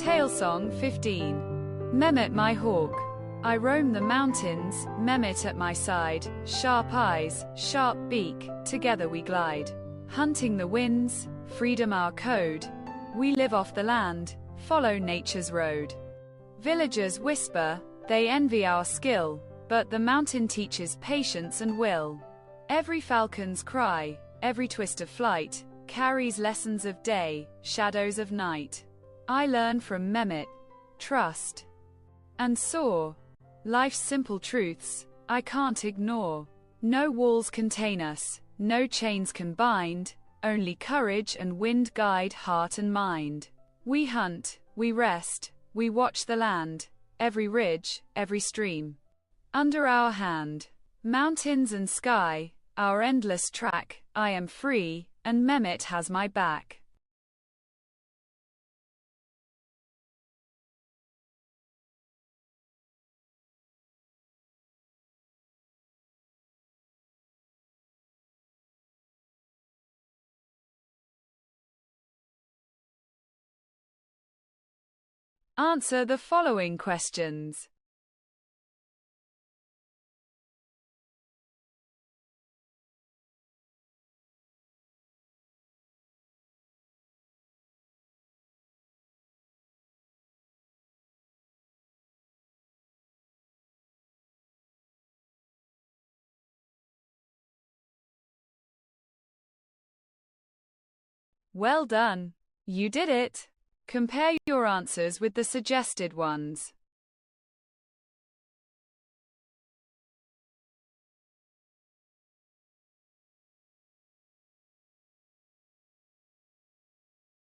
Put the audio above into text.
Talesong 15. Memet my hawk. I roam the mountains, Memet at my side, sharp eyes, sharp beak, together we glide. Hunting the winds, freedom our code. We live off the land, follow nature's road. Villagers whisper, they envy our skill, but the mountain teaches patience and will. Every falcon's cry, every twist of flight, carries lessons of day, shadows of night. I learn from Memet, trust, and soar. Life's simple truths, I can't ignore. No walls contain us, no chains can bind, only courage and wind guide heart and mind. We hunt, we rest, we watch the land, every ridge, every stream. Under our hand, mountains and sky, our endless track, I am free, and Memet has my back. Answer the following questions. Well done. You did it. Compare your answers with the suggested ones.